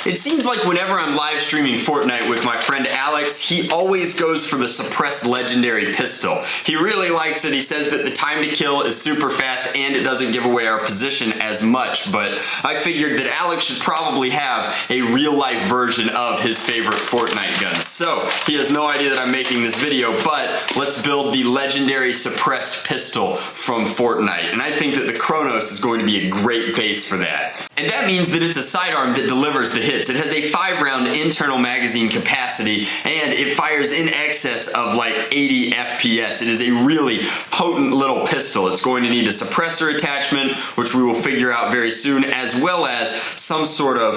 It seems like whenever I'm live streaming Fortnite with my friend Alex, he always goes for the suppressed legendary pistol. He really likes it. He says that the time to kill is super fast and it doesn't give away our position as much, but I figured that Alex should probably have a real life version of his favorite Fortnite gun. So he has no idea that I'm making this video, but let's build the legendary suppressed pistol from Fortnite. And I think that the Kronos is going to be a great base for that. And that means that it's a sidearm that delivers the hits. It has a 5-round internal magazine capacity and it fires in excess of like 80 FPS. It is a really potent little pistol. It's going to need a suppressor attachment, which we will figure out very soon, as well as some sort of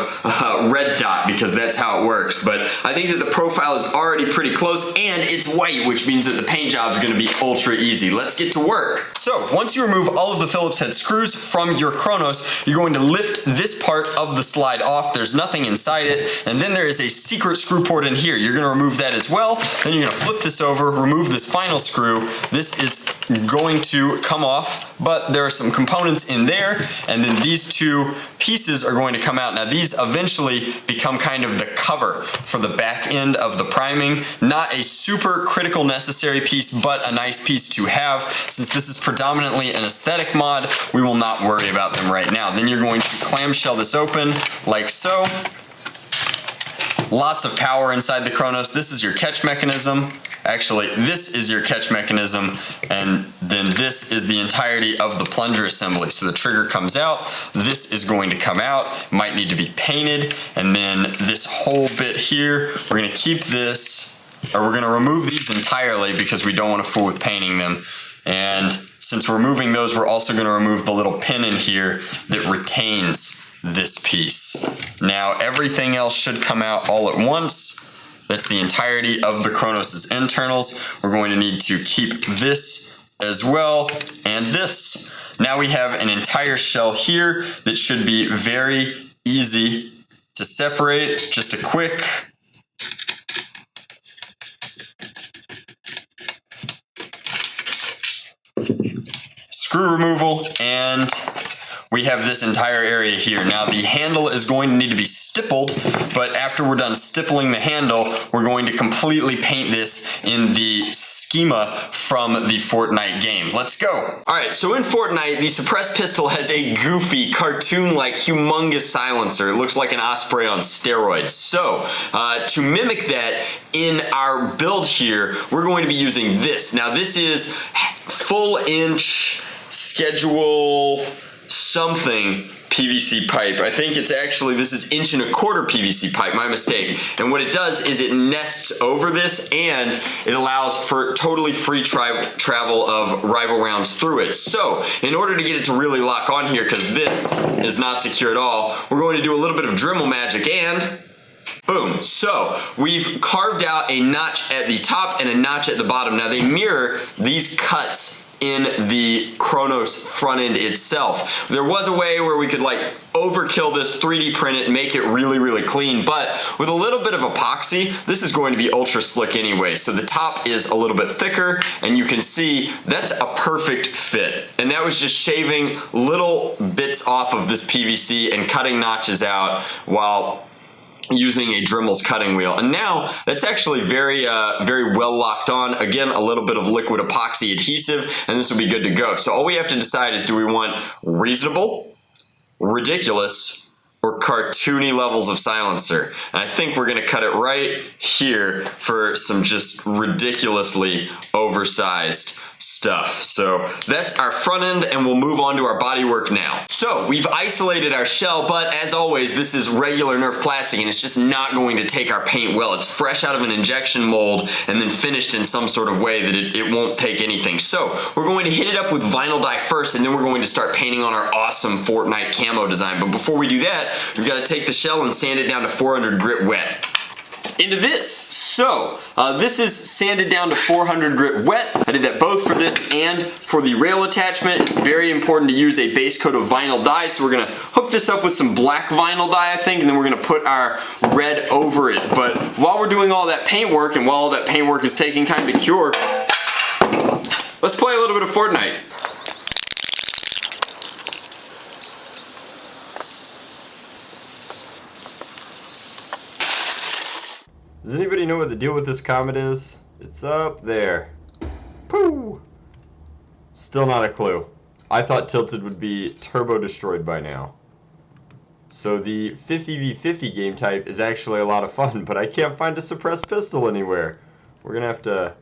red dot, because that's how it works. But I think that the profile is already pretty close and it's white, which means that the paint job is going to be ultra easy. Let's get to work. So once you remove all of the Phillips head screws from your Kronos, you're going to lift this part of the slide off. There's nothing inside it, and then there is a secret screw port in here. You're going to remove that as well. Then you're going to flip this over, remove this final screw. This is going to come off, but there are some components in there, and then these two pieces are going to come out. Now these eventually become kind of the cover for the back end of the priming. Not a super critical necessary piece, but a nice piece to have. Since this is predominantly an aesthetic mod, we will not worry about them right now. Then you're going to clamshell this open like so. Lots of power inside the Kronos. This is your catch mechanism. Actually, this is your catch mechanism, and then this is the entirety of the plunger assembly. So the trigger comes out, this is going to come out, might need to be painted, and then this whole bit here, we're gonna keep this, or we're gonna remove these entirely because we don't wanna fool with painting them. And since we're removing those, we're also gonna remove the little pin in here that retains this piece. Now everything else should come out all at once. That's the entirety of the Kronos' internals. We're going to need to keep this as well, and this. Now we have an entire shell here that should be very easy to separate. Just a quick screw removal, and we have this entire area here. Now the handle is going to need to be stippled, but after we're done stippling the handle, we're going to completely paint this in the schema from the Fortnite game. Let's go. All right, so in Fortnite, the suppressed pistol has a goofy, cartoon-like, humongous silencer. It looks like an Osprey on steroids. So to mimic that in our build here, we're going to be using this. Now this is full inch schedule something PVC pipe. I think it's actually, this is 1.25" PVC pipe, my mistake. And what it does is it nests over this and it allows for totally free travel of rival rounds through it. So in order to get it to really lock on here, because this is not secure at all, we're going to do a little bit of Dremel magic and boom. So we've carved out a notch at the top and a notch at the bottom. Now they mirror these cuts in the Kronos front end itself. There was a way where we could like overkill this, 3D print it, make it really, really clean, but with a little bit of epoxy, this is going to be ultra slick anyway. So the top is a little bit thicker, and you can see that's a perfect fit. And that was just shaving little bits off of this PVC and cutting notches out while using a Dremel's cutting wheel. And now that's actually very well locked on. Again, a little bit of liquid epoxy adhesive, and this will be good to go. So all we have to decide is, do we want reasonable, ridiculous, or cartoony levels of silencer? And I think we're gonna cut it right here for some just ridiculously oversized stuff. So that's our front end, and we'll move on to our bodywork now. So we've isolated our shell, but as always, this is regular Nerf plastic and it's just not going to take our paint well. It's fresh out of an injection mold and then finished in some sort of way that it won't take anything. So we're going to hit it up with vinyl dye first, and then we're going to start painting on our awesome Fortnite camo design. But before we do that, we've got to take the shell and sand it down to 400 grit wet. Into this. So this is sanded down to 400 grit wet. I did that both for this and for the rail attachment. It's very important to use a base coat of vinyl dye, so we're gonna hook this up with some black vinyl dye, I think, and then we're gonna put our red over it. But while we're doing all that paint work, and while all that paint work is taking time to cure, let's play a little bit of Fortnite. Does anybody know what the deal with this comet is? It's up there. Pooh! Still not a clue. I thought Tilted would be turbo destroyed by now. So the 50v50 game type is actually a lot of fun, but I can't find a suppressed pistol anywhere. We're gonna have to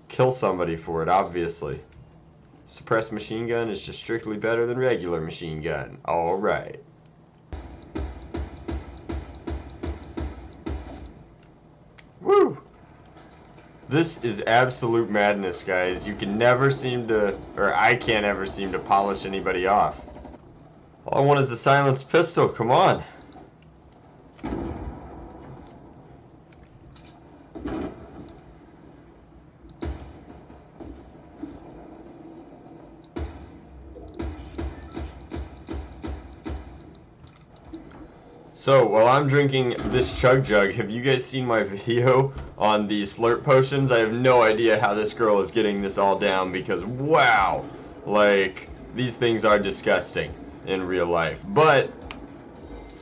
kill somebody for it, obviously. Suppressed machine gun is just strictly better than regular machine gun. Alright. Woo! This is absolute madness, guys. You can never seem to, or I can't ever seem to polish anybody off. All I want is a silenced pistol, come on. So, while I'm drinking this chug jug, have you guys seen my video on the slurp potions? I have no idea how this girl is getting this all down because, wow, like, these things are disgusting in real life. But,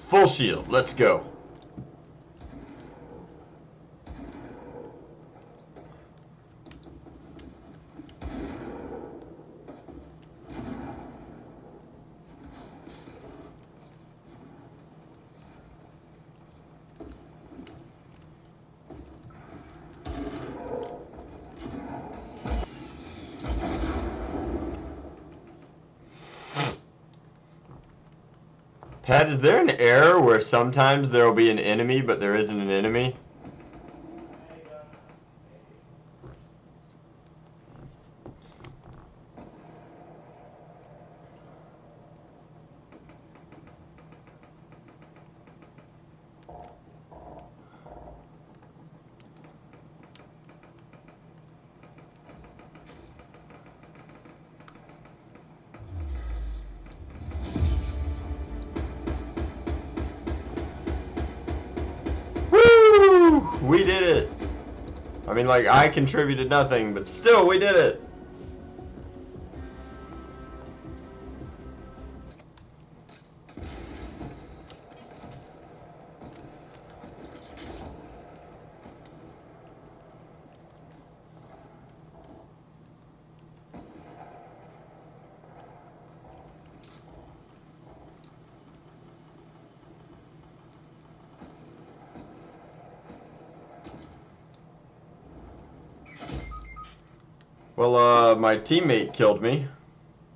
full shield, let's go. Pat, is there an error where sometimes there will be an enemy, but there isn't an enemy? We did it! I mean, like, I contributed nothing, but still, we did it! Well, my teammate killed me.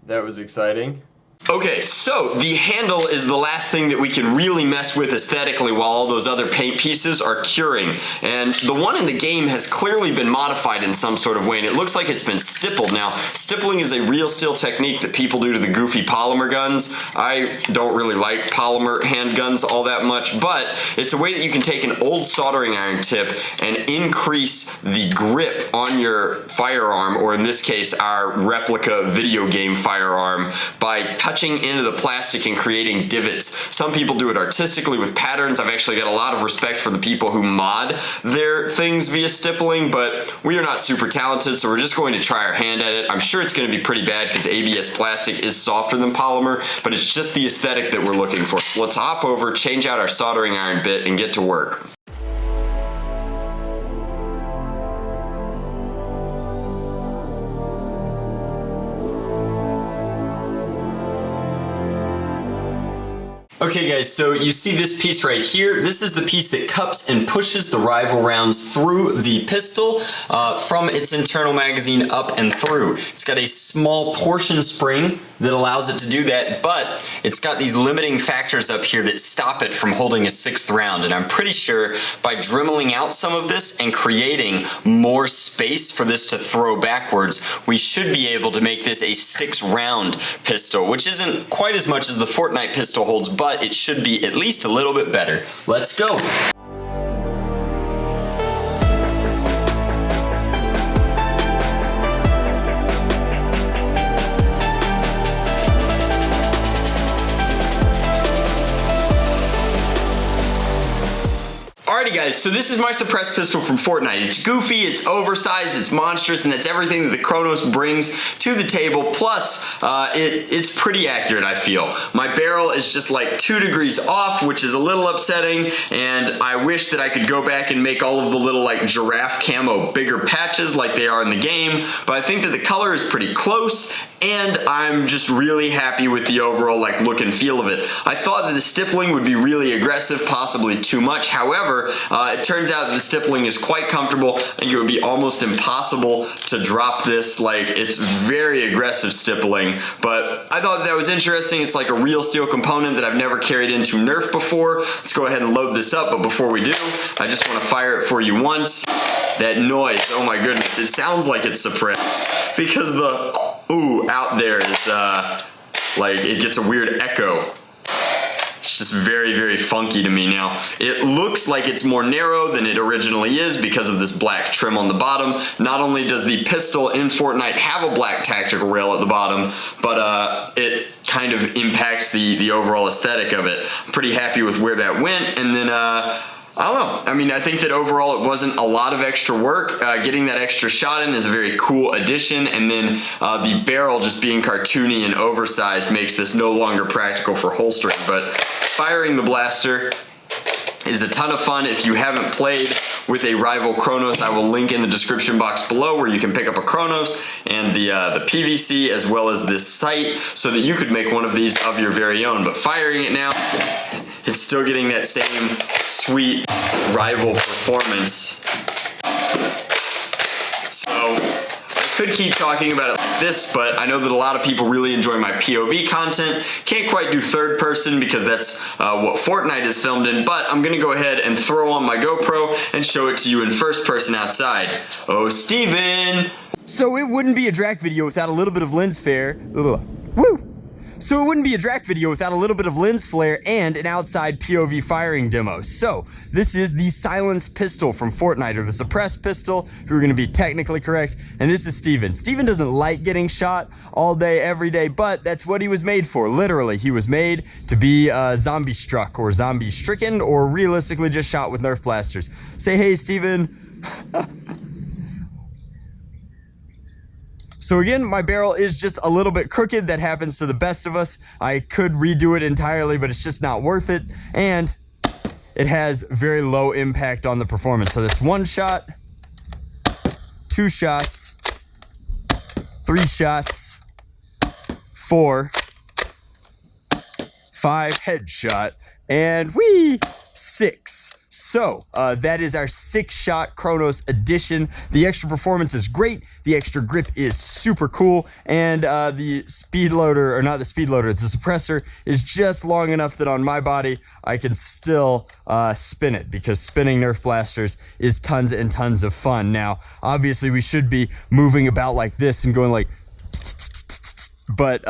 That was exciting. Okay, so the handle is the last thing that we can really mess with aesthetically while all those other paint pieces are curing. And the one in the game has clearly been modified in some sort of way, and it looks like it's been stippled. Now, stippling is a real steel technique that people do to the goofy polymer guns. I don't really like polymer handguns all that much, but it's a way that you can take an old soldering iron tip and increase the grip on your firearm, or in this case, our replica video game firearm, by touching into the plastic and creating divots. Some people do it artistically with patterns. I've actually got a lot of respect for the people who mod their things via stippling, but we are not super talented, so we're just going to try our hand at it. I'm sure it's going to be pretty bad because ABS plastic is softer than polymer, but it's just the aesthetic that we're looking for. So let's hop over, change out our soldering iron bit, and get to work. Okay guys, so you see this piece right here. This is the piece that cups and pushes the rival rounds through the pistol from its internal magazine up and through. It's got a small torsion spring that allows it to do that, but it's got these limiting factors up here that stop it from holding a sixth round. And I'm pretty sure by dremeling out some of this and creating more space for this to throw backwards, we should be able to make this a 6-round pistol, which isn't quite as much as the Fortnite pistol holds, but it should be at least a little bit better. Let's go. Alrighty guys, so this is my suppressed pistol from Fortnite. It's goofy, it's oversized, it's monstrous, and it's everything that the Chronos brings to the table. Plus, it's pretty accurate, I feel. My barrel is just like 2 degrees off, which is a little upsetting, and I wish that I could go back and make all of the little like giraffe camo bigger patches like they are in the game, but I think that the color is pretty close, and I'm just really happy with the overall like look and feel of it. I thought that the stippling would be really aggressive, possibly too much. However, it turns out that the stippling is quite comfortable. I think it would be almost impossible to drop this. Like, it's very aggressive stippling, but I thought that was interesting. It's like a real steel component that I've never carried into Nerf before. Let's go ahead and load this up, but before we do, I just want to fire it for you once. That noise, oh my goodness, it sounds like it's suppressed because the ooh out there is like it gets a weird echo. It's just very, very funky to me now. It looks like it's more narrow than it originally is because of this black trim on the bottom. Not only does the pistol in Fortnite have a black tactical rail at the bottom, but it kind of impacts the overall aesthetic of it. I'm pretty happy with where that went, and then I don't know. I mean, I think that overall it wasn't a lot of extra work. Getting that extra shot in is a very cool addition, and then the barrel just being cartoony and oversized makes this no longer practical for holstering. But firing the blaster is a ton of fun. If you haven't played with a rival Chronos, I will link in the description box below where you can pick up a Chronos and the PVC as well as this sight so that you could make one of these of your very own. But firing it now, it's still getting that same sweet rival performance. So I could keep talking about it like this, but I know that a lot of people really enjoy my POV content. Can't quite do third person because that's what Fortnite is filmed in, but I'm gonna go ahead and throw on my GoPro and show it to you in first person outside. Oh, Steven! So it wouldn't be a Drac video without a little bit of lens flare. Woo! So it wouldn't be a Drac video without a little bit of lens flare and an outside POV firing demo. So this is the silenced pistol from Fortnite, or the suppressed pistol, if we're gonna be technically correct. And this is Steven. Steven doesn't like getting shot all day, every day, but that's what he was made for. Literally, he was made to be zombie struck or zombie stricken, or realistically just shot with Nerf blasters. Say hey, Steven. So again, my barrel is just a little bit crooked. That happens to the best of us. I could redo it entirely, but it's just not worth it. And it has very low impact on the performance. So that's 1 shot, 2 shots, 3 shots, 4, 5 headshot, and 6. So, that is our 6-shot Chronos edition. The extra performance is great, the extra grip is super cool, and the speed loader, or not the speed loader, the suppressor is just long enough that on my body I can still spin it, because spinning Nerf blasters is tons and tons of fun. Now, obviously we should be moving about like this and going like, but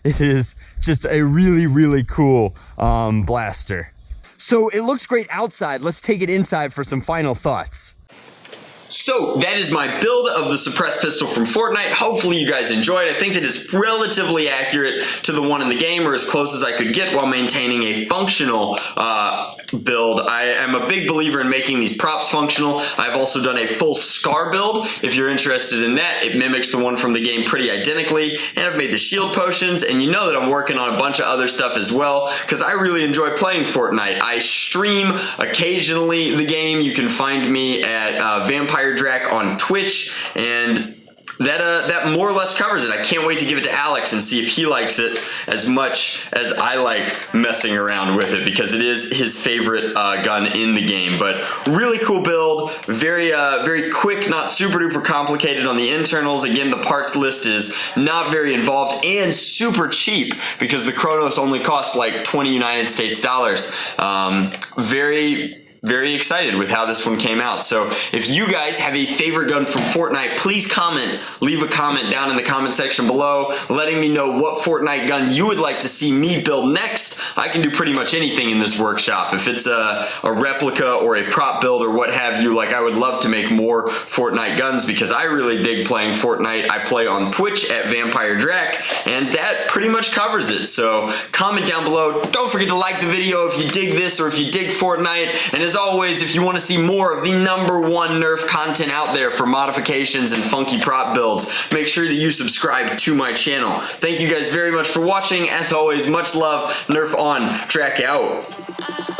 it is just a really, really cool blaster. So it looks great outside. Let's take it inside for some final thoughts. So that is my build of the suppressed pistol from Fortnite. Hopefully you guys enjoyed. I think that it's relatively accurate to the one in the game, or as close as I could get while maintaining a functional build. I am a big believer in making these props functional. I've also done a full SCAR build. If you're interested in that, it mimics the one from the game pretty identically. And I've made the shield potions, and you know that I'm working on a bunch of other stuff as well, because I really enjoy playing Fortnite. I stream occasionally the game. You can find me at Vampire Drac on Twitch, and that more or less covers it. I can't wait to give it to Alex and see if he likes it as much as I like messing around with it, because it is his favorite gun in the game. But really cool build, very quick, not super duper complicated on the internals. Again, the parts list is not very involved and super cheap, because the Chronos only costs like 20 United States dollars. Very excited with how this one came out. So if you guys have a favorite gun from Fortnite, please comment. Leave a comment down in the comment section below, letting me know what Fortnite gun you would like to see me build next. I can do pretty much anything in this workshop. If it's a replica or a prop build or what have you, like, I would love to make more Fortnite guns, because I really dig playing Fortnite. I play on Twitch at Vampire Drac, and that pretty much covers it. So comment down below. Don't forget to like the video if you dig this or if you dig Fortnite. And as always, if you want to see more of the #1 Nerf content out there for modifications and funky prop builds, make sure that you subscribe to my channel. Thank you guys very much for watching. As always, much love. Nerf on. Drac out.